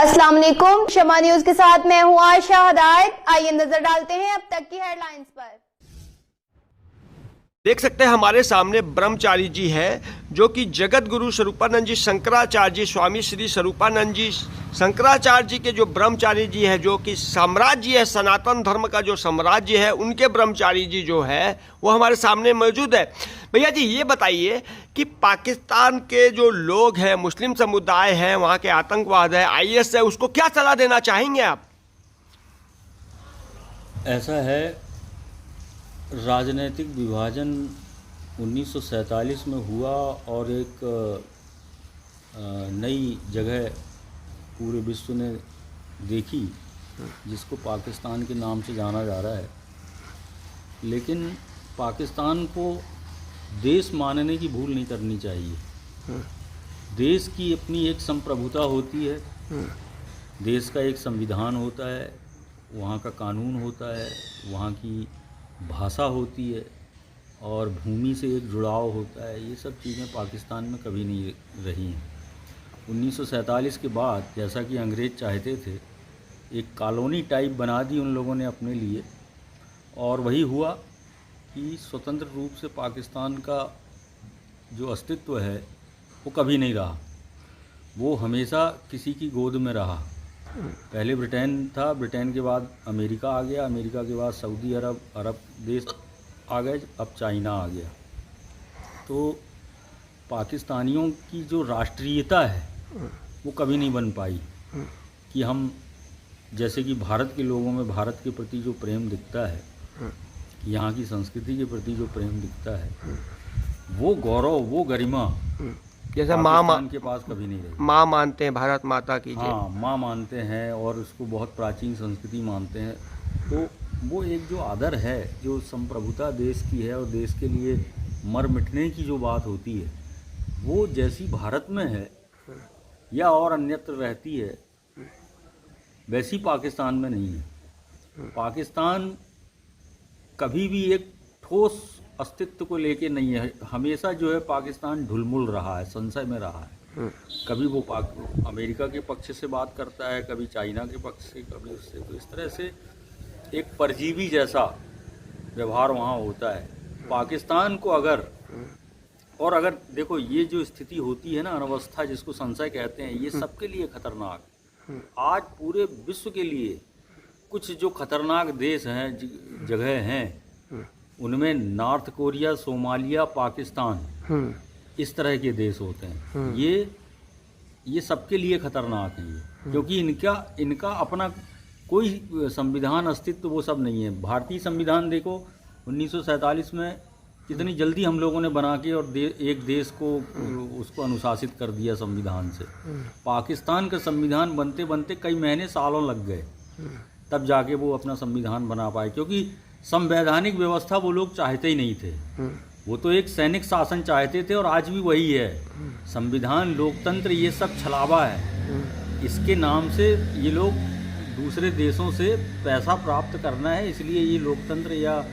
अस्सलाम वालेकुम, शमा न्यूज के साथ मैं हूं आशा हदायत। आइए नजर डालते हैं अब तक की हेडलाइंस पर। देख सकते हैं हमारे सामने ब्रह्मचारी जी है जो कि जगत गुरु स्वरूपानंद जी शंकराचार्य जी स्वामी श्री स्वरूपानंद जी शंकराचार्य जी के जो ब्रह्मचारी जी है, जो कि साम्राज्य है, सनातन धर्म का जो साम्राज्य है, उनके ब्रह्मचारी जी जो है वो हमारे सामने मौजूद है। भैया जी ये बताइए कि पाकिस्तान के जो लोग हैं, मुस्लिम समुदाय है, वहाँ के आतंकवाद है, IS है, उसको क्या सलाह देना चाहेंगे आप? ऐसा है, राजनीतिक विभाजन 1947 में हुआ और एक नई जगह पूरे विश्व ने देखी जिसको पाकिस्तान के नाम से जाना जा रहा है। लेकिन पाकिस्तान को देश मानने की भूल नहीं करनी चाहिए। देश की अपनी एक संप्रभुता होती है, देश का एक संविधान होता है, वहाँ का कानून होता है, वहाँ की भाषा होती है और भूमि से एक जुड़ाव होता है। ये सब चीज़ें पाकिस्तान में कभी नहीं रही हैं। 1947 के बाद जैसा कि अंग्रेज़ चाहते थे, एक कॉलोनी टाइप बना दी उन लोगों ने अपने लिए, और वही हुआ कि स्वतंत्र रूप से पाकिस्तान का जो अस्तित्व है वो कभी नहीं रहा। वो हमेशा किसी की गोद में रहा। पहले ब्रिटेन था, ब्रिटेन के बाद अमेरिका आ गया, अमेरिका के बाद सऊदी अरब देश आ गए, अब चाइना आ गया। तो पाकिस्तानियों की जो राष्ट्रीयता है वो कभी नहीं बन पाई कि हम, जैसे कि भारत के लोगों में भारत के प्रति जो प्रेम दिखता है, यहाँ की संस्कृति के प्रति जो प्रेम दिखता है, वो गौरव, वो गरिमा जैसा पाकिस्तान के पास कभी नहीं रही। माँ मानते हैं भारत माता की। हाँ, माँ मानते हैं और उसको बहुत प्राचीन संस्कृति मानते हैं। तो वो एक जो आदर है, जो संप्रभुता देश की है और देश के लिए मर मिटने की जो बात होती है, वो जैसी भारत में है या और अन्यत्र रहती है, वैसी पाकिस्तान में नहीं है। पाकिस्तान कभी भी एक ठोस अस्तित्व को लेके नहीं है। हमेशा जो है पाकिस्तान ढुलमुल रहा है, संशय में रहा है। कभी वो अमेरिका के पक्ष से बात करता है, कभी चाइना के पक्ष से, कभी उससे। तो इस तरह से एक परजीवी जैसा व्यवहार वहाँ होता है। पाकिस्तान को अगर देखो, ये जो स्थिति होती है ना, अनवस्था जिसको संशय कहते हैं, ये सबके लिए खतरनाक। आज पूरे विश्व के लिए कुछ जो खतरनाक देश हैं, जगह हैं, उनमें नॉर्थ कोरिया, सोमालिया, पाकिस्तान, इस तरह के देश होते हैं। ये सबके लिए खतरनाक हैं ये, क्योंकि इनका अपना कोई संविधान, अस्तित्व, वो सब नहीं है। भारतीय संविधान देखो, 1947 में कितनी जल्दी हम लोगों ने बना के और एक देश को उसको अनुशासित कर दिया संविधान से। पाकिस्तान का संविधान बनते बनते कई महीने, सालों लग गए, तब जाके वो अपना संविधान बना पाए, क्योंकि संवैधानिक व्यवस्था वो लोग चाहते ही नहीं थे। वो तो एक सैनिक शासन चाहते थे और आज भी वही है। संविधान, लोकतंत्र, ये सब छलावा है। इसके नाम से ये लोग दूसरे देशों से पैसा प्राप्त करना है, इसलिए ये लोकतंत्र या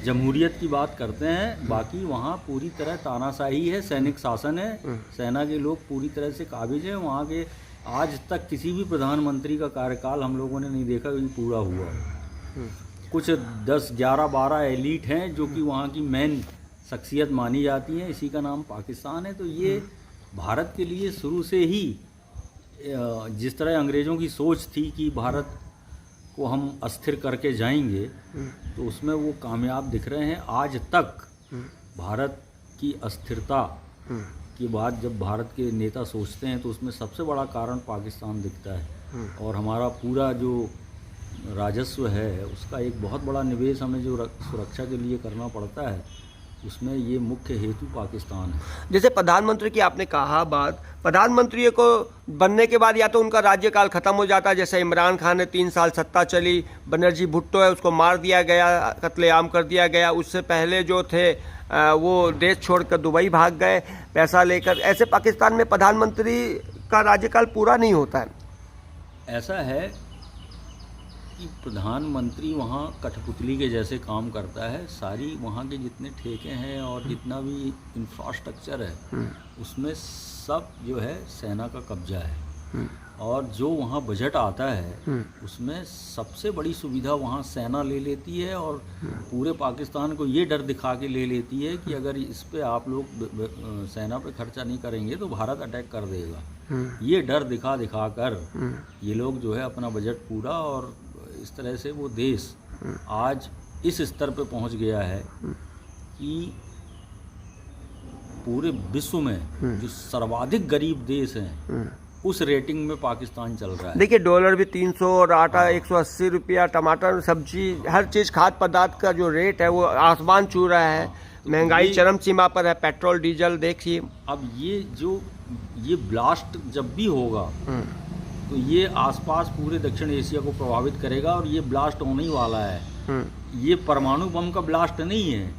जमहूरियत की बात करते हैं। बाकी वहाँ पूरी तरह तानाशाही है, सैनिक शासन है, सेना के लोग पूरी तरह से काबिज हैं। वहाँ के आज तक किसी भी प्रधानमंत्री का कार्यकाल हम लोगों ने नहीं देखा कि पूरा हुआ। कुछ 10, 11, 12 एलीट हैं जो कि वहाँ की मेन शख्सियत मानी जाती हैं, इसी का नाम पाकिस्तान है। तो ये भारत के लिए शुरू से ही, जिस तरह अंग्रेज़ों की सोच थी कि भारत को हम अस्थिर करके जाएंगे, तो उसमें वो कामयाब दिख रहे हैं। आज तक भारत की अस्थिरता की बात जब भारत के नेता सोचते हैं, तो उसमें सबसे बड़ा कारण पाकिस्तान दिखता है। और हमारा पूरा जो राजस्व है, उसका एक बहुत बड़ा निवेश हमें जो सुरक्षा के लिए करना पड़ता है, उसमें ये मुख्य हेतु पाकिस्तान है। जैसे प्रधानमंत्री की आपने कहा बात, प्रधानमंत्री को बनने के बाद या तो उनका राज्यकाल खत्म हो जाता है, जैसे इमरान खान ने 3 साल सत्ता चली, बनर्जी भुट्टो है, उसको मार दिया गया, कत्लेआम कर दिया गया। उससे पहले जो थे वो देश छोड़कर दुबई भाग गए पैसा लेकर। ऐसे पाकिस्तान में प्रधानमंत्री का राज्यकाल पूरा नहीं होता है। ऐसा है कि प्रधानमंत्री वहाँ कठपुतली के जैसे काम करता है। सारी वहाँ के जितने ठेके हैं और जितना भी इंफ्रास्ट्रक्चर है, उसमें सब जो है सेना का कब्जा है। और जो वहाँ बजट आता है उसमें सबसे बड़ी सुविधा वहाँ सेना ले लेती है और पूरे पाकिस्तान को ये डर दिखा के ले लेती है कि अगर इस पे आप लोग सेना पे खर्चा नहीं करेंगे तो भारत अटैक कर देगा। ये डर दिखा दिखा कर ये लोग जो है अपना बजट पूरा, और इस तरह से वो देश आज इस स्तर पे पहुँच गया है कि पूरे विश्व में जो सर्वाधिक गरीब देश हैं उस रेटिंग में पाकिस्तान चल रहा है। देखिए डॉलर भी 300 और आटा 180 रुपया, टमाटर, सब्जी, हर चीज़ खाद्य पदार्थ का जो रेट है वो आसमान छू रहा है। महंगाई चरम सीमा पर है, पेट्रोल डीजल देखिए। अब ये ब्लास्ट जब भी होगा तो ये आसपास पूरे दक्षिण एशिया को प्रभावित करेगा, और ये ब्लास्ट होने ही वाला है। ये परमाणु बम का ब्लास्ट नहीं है,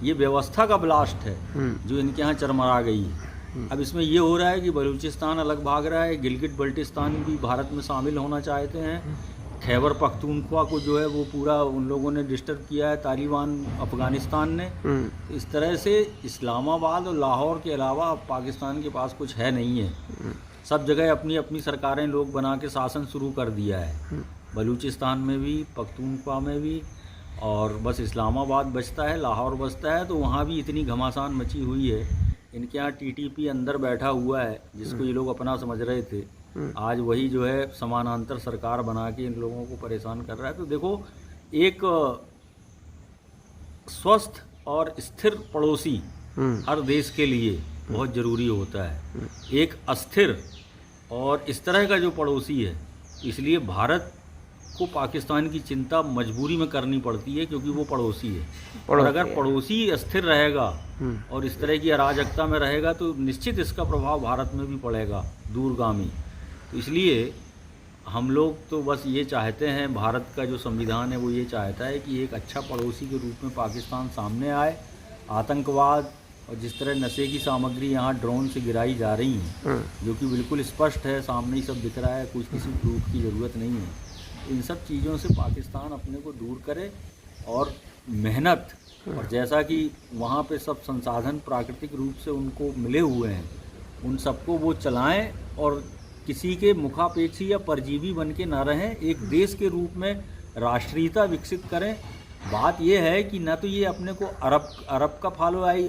ये व्यवस्था का ब्लास्ट है जो इनके यहाँ चरमरा गई है। अब इसमें ये हो रहा है कि बलूचिस्तान अलग भाग रहा है, गिलगिट बल्टिस्तान भी भारत में शामिल होना चाहते हैं, खैबर पख्तूनख्वा को जो है वो पूरा उन लोगों ने डिस्टर्ब किया है, तालिबान अफगानिस्तान ने। तो इस तरह से इस्लामाबाद और लाहौर के अलावा अब पाकिस्तान के पास कुछ है नहीं है। सब जगह अपनी अपनी सरकारें लोग बना के शासन शुरू कर दिया है, बलूचिस्तान में भी, पख्तूनख्वा में भी, और बस इस्लामाबाद बचता है, लाहौर बचता है। तो वहाँ भी इतनी घमासान मची हुई है। इनके यहाँ टीटीपी अंदर बैठा हुआ है जिसको ये लोग अपना समझ रहे थे, आज वही जो है समानांतर सरकार बना के इन लोगों को परेशान कर रहा है। तो देखो, एक स्वस्थ और स्थिर पड़ोसी हर देश के लिए बहुत ज़रूरी होता है। एक अस्थिर और इस तरह का जो पड़ोसी है, इसलिए भारत को पाकिस्तान की चिंता मजबूरी में करनी पड़ती है क्योंकि वो पड़ोसी है। और अगर पड़ोसी अस्थिर रहेगा और इस तरह की अराजकता में रहेगा तो निश्चित इसका प्रभाव भारत में भी पड़ेगा, दूरगामी। तो इसलिए हम लोग तो बस ये चाहते हैं, भारत का जो संविधान है वो ये चाहता है कि एक अच्छा पड़ोसी के रूप में पाकिस्तान सामने आए। आतंकवाद और जिस तरह नशे की सामग्री यहाँ ड्रोन से गिराई जा रही है, जो कि बिल्कुल स्पष्ट है, सामने ही सब दिख रहा है, कुछ किसी प्रूफ की ज़रूरत नहीं है। इन सब चीज़ों से पाकिस्तान अपने को दूर करे और मेहनत, और जैसा कि वहाँ पे सब संसाधन प्राकृतिक रूप से उनको मिले हुए हैं, उन सबको वो चलाएं और किसी के मुखापेक्षी या परजीवी बन के ना रहें, एक देश के रूप में राष्ट्रीयता विकसित करें। बात यह है कि न तो ये अपने को अरब का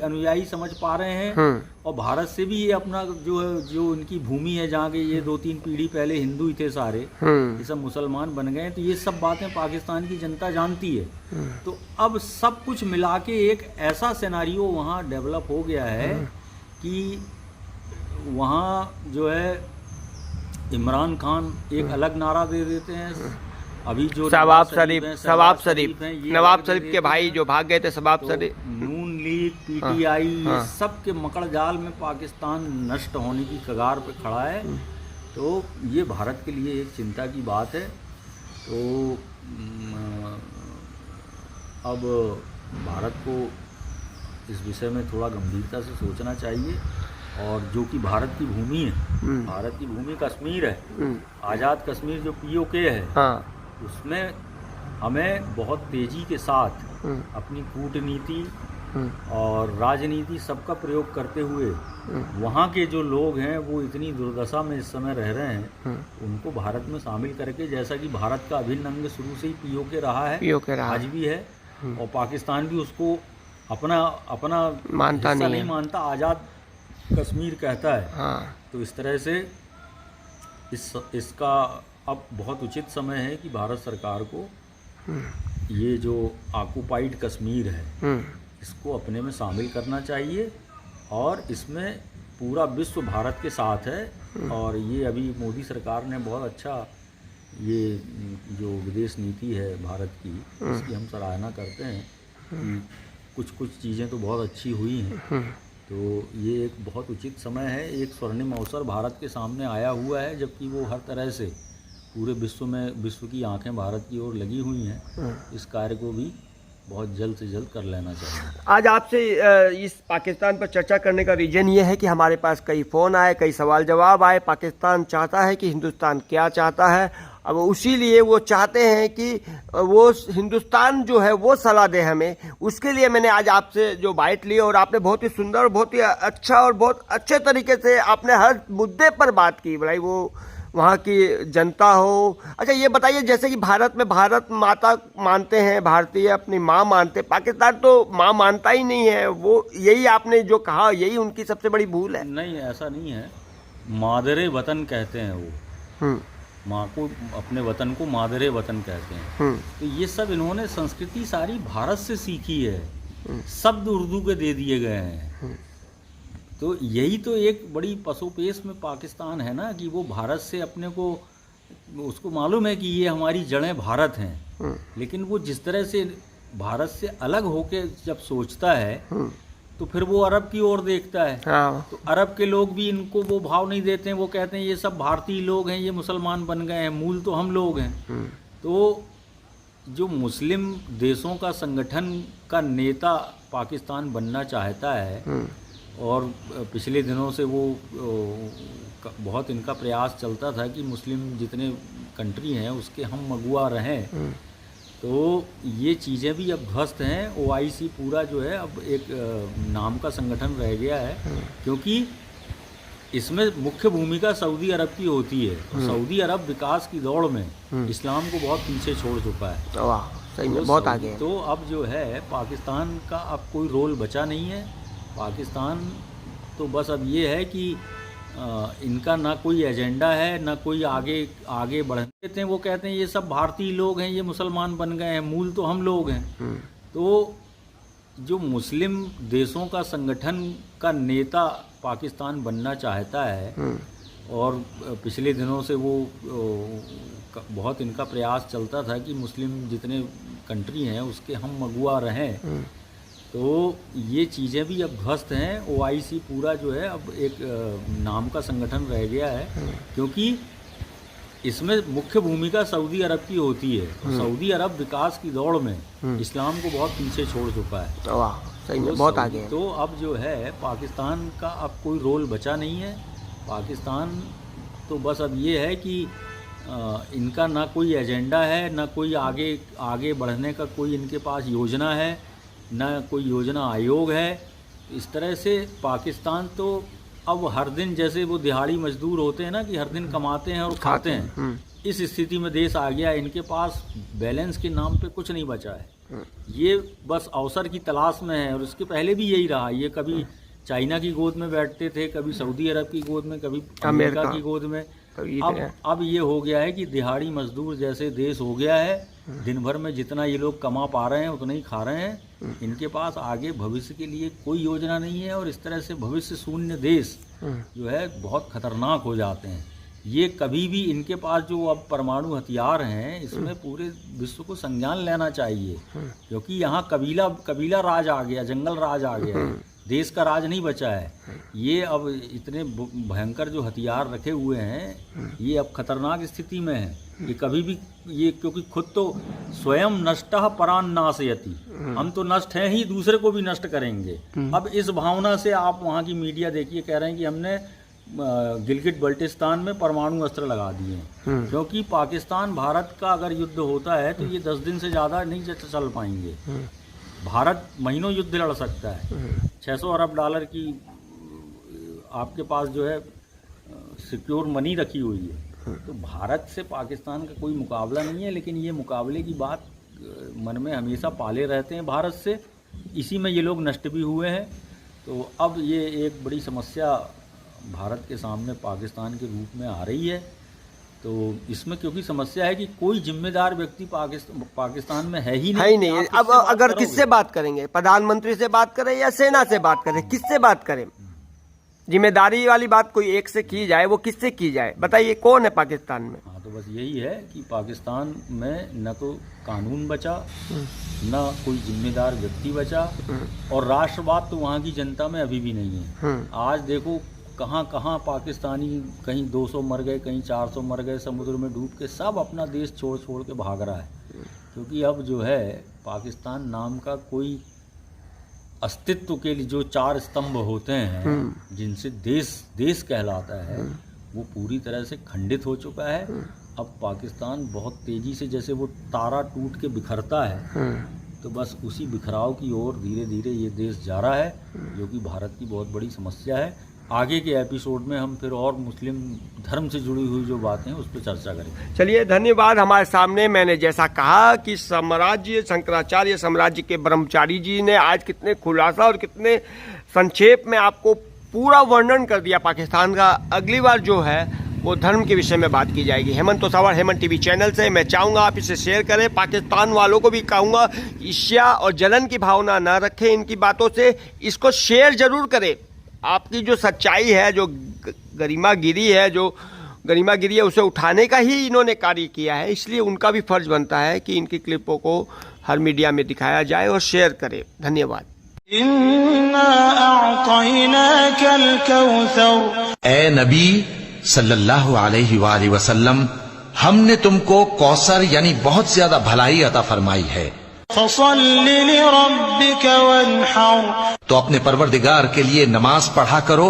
अनुयायी समझ पा रहे हैं, और भारत से भी ये अपना जो इनकी भूमि है, जहाँ के ये 2-3 पीढ़ी पहले हिंदू ही थे सारे, ये सब मुसलमान बन गए। तो ये सब बातें पाकिस्तान की जनता जानती है। तो अब सब कुछ मिला के एक ऐसा सिनेरियो वहाँ डेवलप हो गया है कि वहाँ जो है इमरान खान एक अलग नारा दे देते हैं। अभी जो शहबाज शरीफ नवाब शरीफ के भाई जो भाग गए थे, शहबाज शरीफ, नून लीग, पीटीआई, ये सब के मकड़ जाल में पाकिस्तान नष्ट होने की कगार पे खड़ा है। तो ये भारत के लिए एक चिंता की बात है। तो अब भारत को इस विषय में थोड़ा गंभीरता से सोचना चाहिए, और जो कि भारत की भूमि है, भारत की भूमि कश्मीर है, आज़ाद कश्मीर जो पीओके है, उसमें हमें बहुत तेज़ी के साथ अपनी कूटनीति और राजनीति सबका प्रयोग करते हुए वहाँ के जो लोग हैं वो इतनी दुर्दशा में इस समय रह रहे हैं, उनको भारत में शामिल करके, जैसा कि भारत का अभिन्न अंग शुरू से ही पीओके रहा है, आज भी है, और पाकिस्तान भी उसको अपना मानता नहीं मानता, आज़ाद कश्मीर कहता है। तो इस तरह से इसका अब बहुत उचित समय है कि भारत सरकार को ये जो ऑक्युपाइड कश्मीर है इसको अपने में शामिल करना चाहिए, और इसमें पूरा विश्व भारत के साथ है। और ये अभी मोदी सरकार ने बहुत अच्छा, ये जो विदेश नीति है भारत की, इसकी हम सराहना करते हैं कि कुछ चीज़ें तो बहुत अच्छी हुई हैं। तो ये एक बहुत उचित समय है, एक स्वर्णिम अवसर भारत के सामने आया हुआ है, जबकि वो हर तरह से पूरे विश्व की आंखें भारत की ओर लगी हुई हैं। इस कार्य को भी बहुत जल्द से जल्द कर लेना चाहिए। आज आपसे इस पाकिस्तान पर चर्चा करने का रीज़न ये है कि हमारे पास कई फ़ोन आए, कई सवाल जवाब आए। पाकिस्तान चाहता है कि हिंदुस्तान क्या चाहता है, अब उसी लिए वो चाहते हैं कि वो हिंदुस्तान जो है वो सलाह दे हमें। उसके लिए मैंने आज आपसे जो बाइट ली, और आपने बहुत ही सुंदर, बहुत ही अच्छा और बहुत अच्छे तरीके से आपने हर मुद्दे पर बात की। भाई वो वहाँ की जनता हो। अच्छा ये बताइए, जैसे कि भारत में भारत माता मानते हैं, भारतीय अपनी माँ मानते हैं, पाकिस्तान तो माँ मानता ही नहीं है। वो यही आपने जो कहा यही उनकी सबसे बड़ी भूल है। नहीं, ऐसा नहीं है। मादरे वतन कहते हैं वो, हम्म माँ को, अपने वतन को मादरे वतन कहते हैं। तो ये सब इन्होंने संस्कृति सारी भारत से सीखी है, शब्द उर्दू के दे दिए गए हैं। तो यही तो एक बड़ी पसोपेश में पाकिस्तान है ना, कि वो भारत से अपने को, उसको मालूम है कि ये हमारी जड़ें भारत हैं, लेकिन वो जिस तरह से भारत से अलग होके जब सोचता है तो फिर वो अरब की ओर देखता है। हाँ। तो अरब के लोग भी इनको वो भाव नहीं देते हैं, वो कहते हैं ये सब भारतीय लोग हैं, ये मुसलमान बन गए हैं, मूल तो हम लोग हैं। तो जो मुस्लिम देशों का संगठन का नेता पाकिस्तान बनना चाहता है, और पिछले दिनों से वो बहुत इनका प्रयास चलता था कि मुस्लिम जितने कंट्री हैं उसके हम मगुआ रहें, तो ये चीज़ें भी अब ध्वस्त हैं। OIC पूरा जो है अब एक नाम का संगठन रह गया है, क्योंकि इसमें मुख्य भूमिका सऊदी अरब की होती है। सऊदी अरब विकास की दौड़ में इस्लाम को बहुत पीछे छोड़ चुका है। वाह, सही में बहुत आगे है। तो अब जो है पाकिस्तान का अब कोई रोल बचा नहीं है। पाकिस्तान तो बस अब ये है कि इनका ना कोई एजेंडा है, ना कोई आगे बढ़ने देते हैं। वो कहते हैं ये सब भारतीय लोग हैं, ये मुसलमान बन गए हैं, मूल तो हम लोग हैं। तो जो मुस्लिम देशों का संगठन का नेता पाकिस्तान बनना चाहता है, और पिछले दिनों से वो बहुत इनका प्रयास चलता था कि मुस्लिम जितने कंट्री हैं उसके हम मगुआ रहें, तो ये चीज़ें भी अब ध्वस्त हैं। OIC पूरा जो है अब एक नाम का संगठन रह गया है, क्योंकि इसमें मुख्य भूमिका सऊदी अरब की होती है। सऊदी अरब विकास की दौड़ में इस्लाम को बहुत पीछे छोड़ चुका है। वाह, सही में बहुत आगे है। तो अब जो है पाकिस्तान का अब कोई रोल बचा नहीं है। पाकिस्तान तो बस अब ये है कि इनका ना कोई एजेंडा है, ना कोई आगे बढ़ने का कोई इनके पास योजना है, ना कोई योजना आयोग है। इस तरह से पाकिस्तान तो अब हर दिन, जैसे वो दिहाड़ी मजदूर होते हैं ना, कि हर दिन कमाते हैं और खाते हैं, इस स्थिति में देश आ गया। इनके पास बैलेंस के नाम पे कुछ नहीं बचा है। ये बस अवसर की तलाश में है, और इसके पहले भी यही रहा। ये कभी चाइना की गोद में बैठते थे, कभी सऊदी अरब की गोद में, कभी अमेरिका की गोद में। अब ये हो गया है कि दिहाड़ी मजदूर जैसे देश हो गया है। दिन भर में जितना ये लोग कमा पा रहे हैं उतना ही खा रहे हैं। इनके पास आगे भविष्य के लिए कोई योजना नहीं है, और इस तरह से भविष्य शून्य देश जो है बहुत खतरनाक हो जाते हैं। ये कभी भी इनके पास जो अब परमाणु हथियार हैं, इसमें पूरे विश्व को संज्ञान लेना चाहिए, क्योंकि यहाँ कबीला राज आ गया, जंगल राज आ गया, देश का राज नहीं बचा है। ये अब इतने भयंकर जो हथियार रखे हुए हैं, ये अब खतरनाक स्थिति में है। ये कभी भी ये, क्योंकि खुद तो स्वयं नष्टः परान नाशयति, हम तो नष्ट हैं ही, दूसरे को भी नष्ट करेंगे। अब इस भावना से आप वहाँ की मीडिया देखिए, कह रहे हैं कि हमने गिलगिट बल्टिस्तान में परमाणु अस्त्र लगा दिए हैं, क्योंकि पाकिस्तान भारत का अगर युद्ध होता है तो ये 10 दिन से ज़्यादा नहीं चल पाएंगे। भारत महीनों युद्ध लड़ सकता है। 600 अरब डॉलर की आपके पास जो है सिक्योर मनी रखी हुई है, तो भारत से पाकिस्तान का कोई मुकाबला नहीं है। लेकिन ये मुकाबले की बात मन में हमेशा पाले रहते हैं भारत से, इसी में ये लोग नष्ट भी हुए हैं। तो अब ये एक बड़ी समस्या भारत के सामने पाकिस्तान के रूप में आ रही है। तो इसमें क्योंकि समस्या है कि कोई जिम्मेदार व्यक्ति पाकिस्तान में है ही नहीं। अब अगर किससे बात करेंगे, प्रधानमंत्री से बात करें या सेना से बात करें, किससे बात करें? जिम्मेदारी वाली बात कोई एक से की जाए, वो किससे की जाए? बताइए कौन है पाकिस्तान में? हाँ, तो बस यही है कि पाकिस्तान में न तो कानून बचा, न कोई जिम्मेदार व्यक्ति बचा, और राष्ट्रवाद तो वहाँ की जनता में अभी भी नहीं है। आज देखो कहाँ कहाँ पाकिस्तानी, कहीं 200 मर गए, कहीं 400 मर गए समुद्र में डूब के, सब अपना देश छोड़ के भाग रहा है। क्योंकि अब जो है पाकिस्तान नाम का कोई अस्तित्व के लिए जो 4 स्तंभ होते हैं, जिनसे देश कहलाता है, वो पूरी तरह से खंडित हो चुका है। अब पाकिस्तान बहुत तेज़ी से, जैसे वो तारा टूट के बिखरता है, तो बस उसी बिखराव की ओर धीरे धीरे ये देश जा रहा है, जो कि भारत की बहुत बड़ी समस्या है। आगे के एपिसोड में हम फिर और मुस्लिम धर्म से जुड़ी हुई जो बातें हैं उस पर चर्चा करेंगे। चलिए, धन्यवाद। हमारे सामने मैंने जैसा कहा कि साम्राज्य, शंकराचार्य साम्राज्य के ब्रह्मचारी जी ने आज कितने खुलासा और कितने संक्षेप में आपको पूरा वर्णन कर दिया पाकिस्तान का। अगली बार जो है वो धर्म के विषय में बात की जाएगी। हेमंत तोसावर, हेमंत टीवी चैनल से। मैं चाहूँगा आप इसे शेयर करें। पाकिस्तान वालों को भी कहूँगा ईर्ष्या और जलन की भावना न रखें इनकी बातों से, इसको शेयर जरूर करें। आपकी जो सच्चाई है, जो गरिमागिरी है, उसे उठाने का ही इन्होंने कार्य किया है, इसलिए उनका भी फर्ज बनता है कि इनकी क्लिपों को हर मीडिया में दिखाया जाए और शेयर करें। धन्यवाद। ए नबी सल्लल्लाहु अलैहि वसल्लम, हमने तुमको कौसर यानी बहुत ज्यादा भलाई अता फरमाई है। तो अपने परवरदिगार के लिए नमाज पढ़ा करो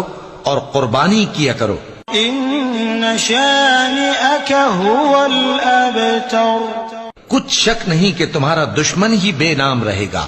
और कुर्बानी किया करो। कुछ शक नहीं कि तुम्हारा दुश्मन ही बेनाम रहेगा।